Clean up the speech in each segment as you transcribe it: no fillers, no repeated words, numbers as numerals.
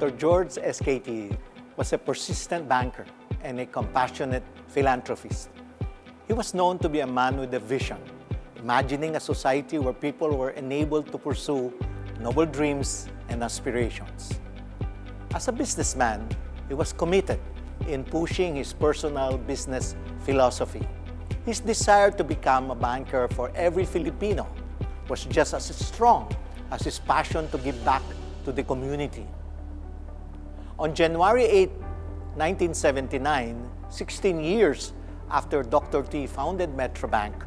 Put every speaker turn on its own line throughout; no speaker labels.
Dr. George SKT was a persistent banker and a compassionate philanthropist. He was known to be a man with a vision, imagining a society where people were enabled to pursue noble dreams and aspirations. As a businessman, he was committed in pushing his personal business philosophy. His desire to become a banker for every Filipino was just as strong as his passion to give back to the community. On January 8, 1979, 16 years after Dr. T founded Metrobank,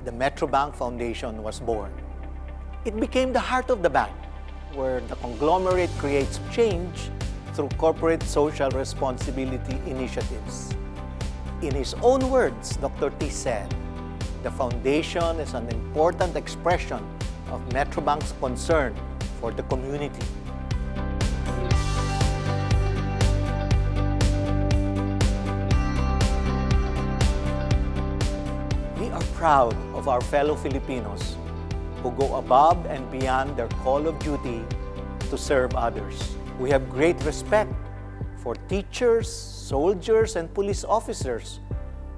the Metrobank Foundation was born. It became the heart of the bank, where the conglomerate creates change through corporate social responsibility initiatives. In his own words, Dr. T said, "The foundation is an important expression of Metrobank's concern for the community." We are proud of our fellow Filipinos who go above and beyond their call of duty to serve others. We have great respect for teachers, soldiers, and police officers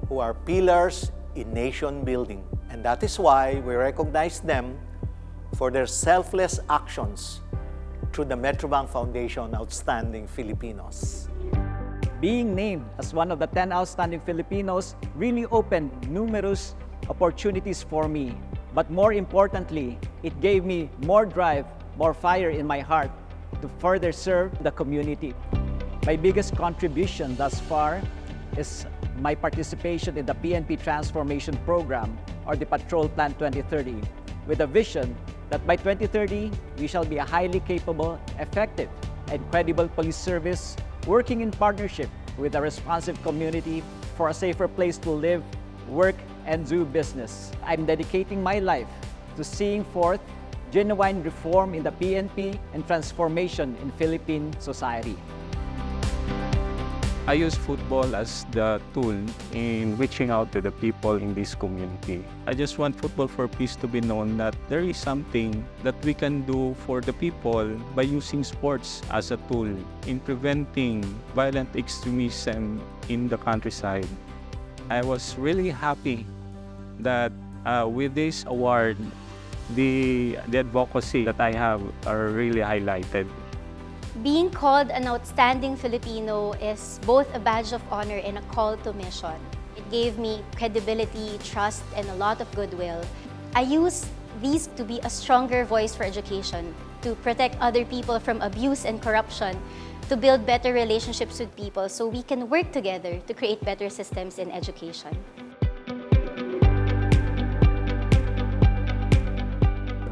who are pillars in nation building. And that is why we recognize them for their selfless actions through the Metrobank Foundation Outstanding Filipinos.
Being named as one of the 10 outstanding Filipinos really opened numerous opportunities for me. But more importantly, it gave me more drive, more fire in my heart to further serve the community. My biggest contribution thus far is my participation in the PNP Transformation Program, or the Patrol Plan 2030, with a vision that by 2030, we shall be a highly capable, effective, and credible police service working in partnership with a responsive community for a safer place to live, work, and do business. I'm dedicating my life to seeing forth genuine reform in the PNP and transformation in Philippine society.
I use football as the tool in reaching out to the people in this community. I just want Football for Peace to be known that there is something that we can do for the people by using sports as a tool in preventing violent extremism in the countryside. I was really happy that with this award, the advocacy that I have are really highlighted.
Being called an outstanding Filipino is both a badge of honor and a call to mission. It gave me credibility, trust, and a lot of goodwill. I use these to be a stronger voice for education, to protect other people from abuse and corruption, to build better relationships with people so we can work together to create better systems in education.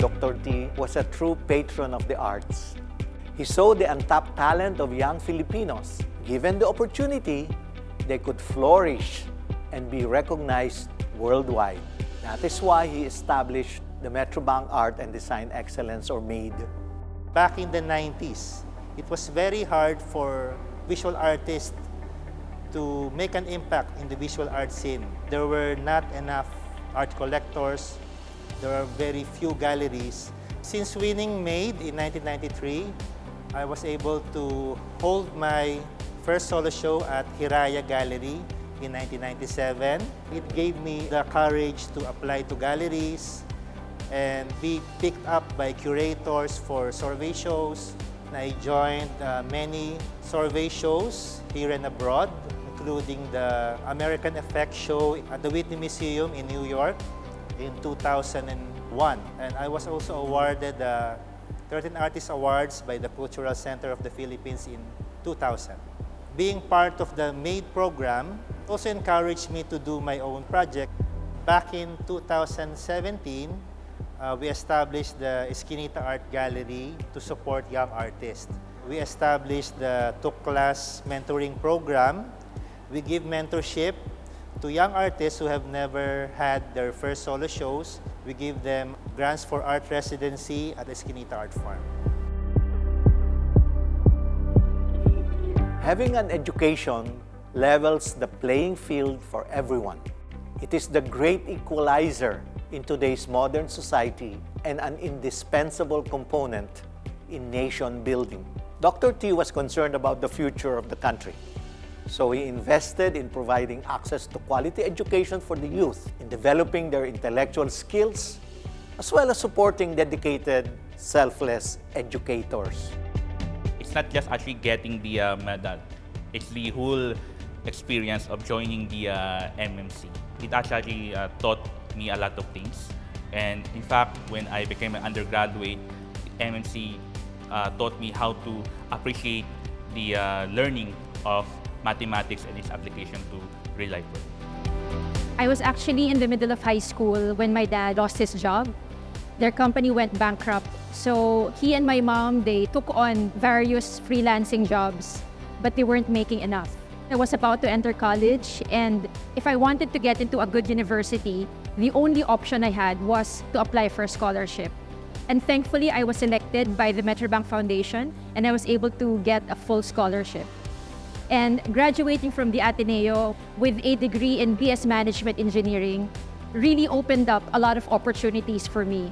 Dr. T was a true patron of the arts. He saw the untapped talent of young Filipinos. Given the opportunity, they could flourish and be recognized worldwide. That is why he established the Metrobank Art and Design Excellence, or MADE.
Back in the 90s, it was very hard for visual artists to make an impact in the visual art scene. There were not enough art collectors. There are very few galleries. Since winning MADE in 1993, I was able to hold my first solo show at Hiraya Gallery in 1997. It gave me the courage to apply to galleries and be picked up by curators for survey shows. I joined many survey shows here and abroad, including the American Effect Show at the Whitney Museum in New York in 2001. And I was also awarded the 13 Artist Awards by the Cultural Center of the Philippines in 2000. Being part of the MADE program also encouraged me to do my own project. Back in 2017, we established the Esquinita Art Gallery to support young artists. We established the Class Mentoring Program. We give mentorship to young artists who have never had their first solo shows. We give them grants for art residency at Esquinita Art Farm.
Having an education levels the playing field for everyone. It is the great equalizer in today's modern society and an indispensable component in nation building. Dr. T was concerned about the future of the country. So he invested in providing access to quality education for the youth, in developing their intellectual skills, as well as supporting dedicated, selfless educators.
It's not just actually getting the medal, it's the whole experience of joining the MMC. It actually taught me a lot of things. And in fact, when I became an undergraduate, MMC taught me how to appreciate the learning of mathematics and its application to real life work.
I was actually in the middle of high school when my dad lost his job. Their company went bankrupt. So he and my mom, they took on various freelancing jobs, but they weren't making enough. I was about to enter college, and if I wanted to get into a good university, the only option I had was to apply for a scholarship. And thankfully, I was selected by the Metrobank Foundation, and I was able to get a full scholarship. And graduating from the Ateneo with a degree in BS Management Engineering really opened up a lot of opportunities for me.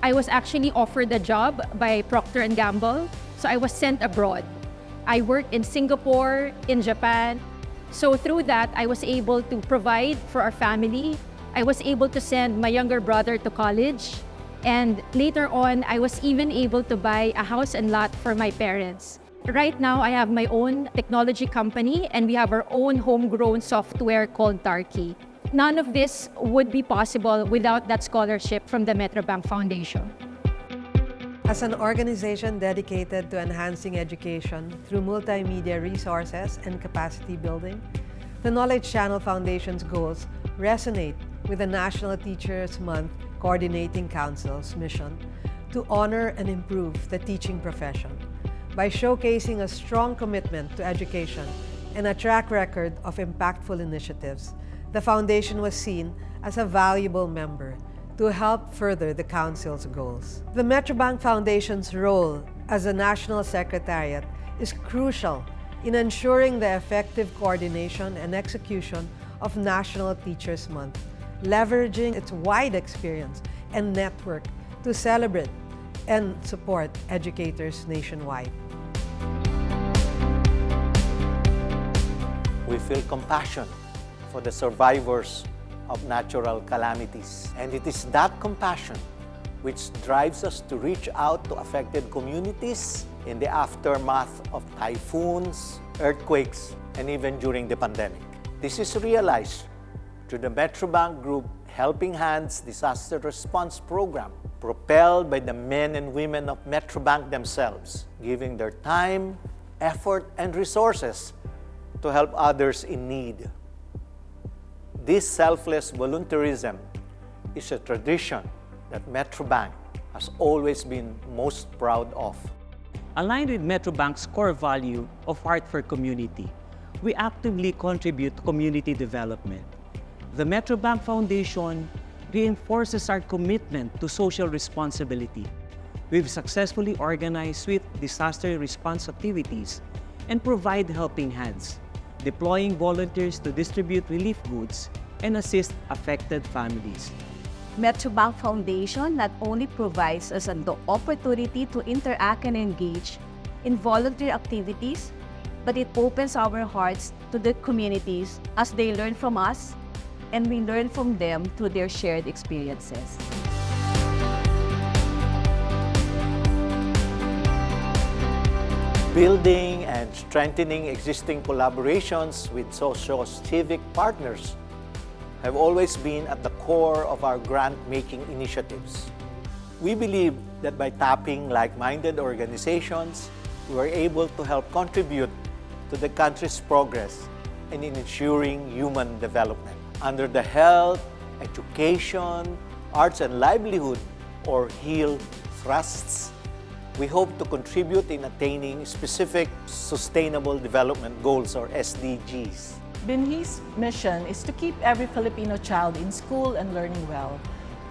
I was actually offered a job by Procter & Gamble, so I was sent abroad. I worked in Singapore, in Japan. So through that, I was able to provide for our family. I was able to send my younger brother to college. And later on, I was even able to buy a house and lot for my parents. Right now, I have my own technology company, and we have our own homegrown software called Tarki. None of this would be possible without that scholarship from the Metrobank Foundation.
As an organization dedicated to enhancing education through multimedia resources and capacity building, the Knowledge Channel Foundation's goals resonate with the National Teachers Month Coordinating Council's mission to honor and improve the teaching profession by showcasing a strong commitment to education and a track record of impactful initiatives. The Foundation was seen as a valuable member to help further the Council's goals. The Metrobank Foundation's role as a national secretariat is crucial in ensuring the effective coordination and execution of National Teachers Month, leveraging its wide experience and network to celebrate and support educators nationwide.
We feel compassion for the survivors of natural calamities. And it is that compassion which drives us to reach out to affected communities in the aftermath of typhoons, earthquakes, and even during the pandemic. This is realized through the Metrobank Group Helping Hands Disaster Response Program, propelled by the men and women of Metrobank themselves, giving their time, effort, and resources to help others in need. This selfless volunteerism is a tradition that Metrobank has always been most proud of.
Aligned with Metrobank's core value of art for community, we actively contribute to community development. The Metrobank Foundation reinforces our commitment to social responsibility. We've successfully organized swift disaster response activities and provide helping hands, deploying volunteers to distribute relief goods and assist affected families.
Metrobank Foundation not only provides us an opportunity to interact and engage in volunteer activities, but it opens our hearts to the communities as they learn from us and we learn from them through their shared experiences.
Building and strengthening existing collaborations with socio-civic partners have always been at the core of our grant-making initiatives. We believe that by tapping like-minded organizations, we are able to help contribute to the country's progress and in ensuring human development. Under the Health, Education, Arts and Livelihood, or HEAL thrusts, we hope to contribute in attaining specific Sustainable Development Goals, or SDGs.
BINHI's mission is to keep every Filipino child in school and learning well,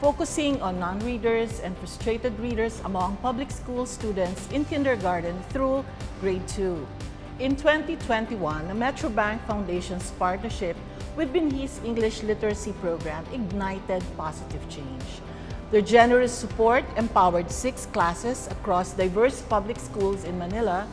focusing on non-readers and frustrated readers among public school students in kindergarten through grade 2. In 2021, the Metrobank Foundation's partnership with BINHI's English Literacy Program ignited positive change. Their generous support empowered 6 classes across diverse public schools in Manila,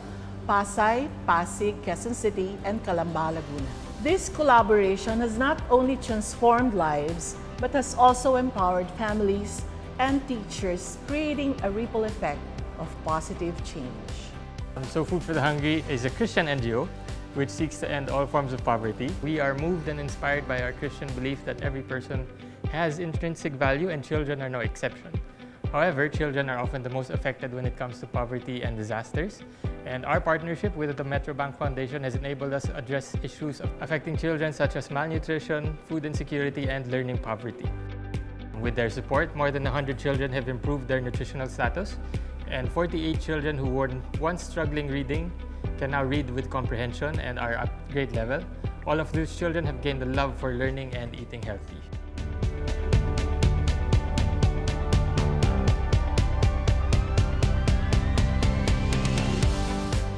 Pasay, Pasig, Quezon City, and Calamba, Laguna. This collaboration has not only transformed lives, but has also empowered families and teachers, creating a ripple effect of positive change.
So Food for the Hungry is a Christian NGO which seeks to end all forms of poverty. We are moved and inspired by our Christian belief that every person has intrinsic value and children are no exception. However, children are often the most affected when it comes to poverty and disasters. And our partnership with the Metrobank Foundation has enabled us to address issues affecting children such as malnutrition, food insecurity, and learning poverty. With their support, more than 100 children have improved their nutritional status, and 48 children who were once struggling reading can now read with comprehension and are at grade level. All of these children have gained the love for learning and eating healthy.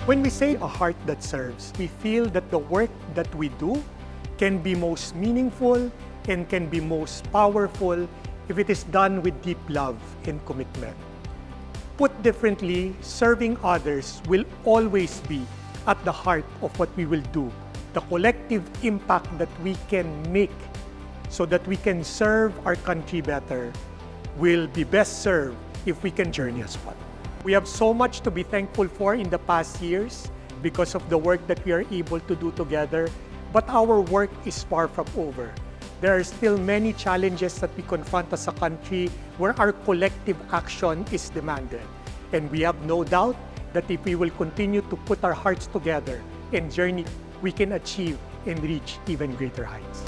When we say a heart that serves, we feel that the work that we do can be most meaningful and can be most powerful if it is done with deep love and commitment. Put differently, serving others will always be at the heart of what we will do. The collective impact that we can make so that we can serve our country better will be best served if we can journey as one. We have so much to be thankful for in the past years because of the work that we are able to do together, but our work is far from over. There are still many challenges that we confront as a country where our collective action is demanded. And we have no doubt that if we will continue to put our hearts together and journey, we can achieve and reach even greater heights.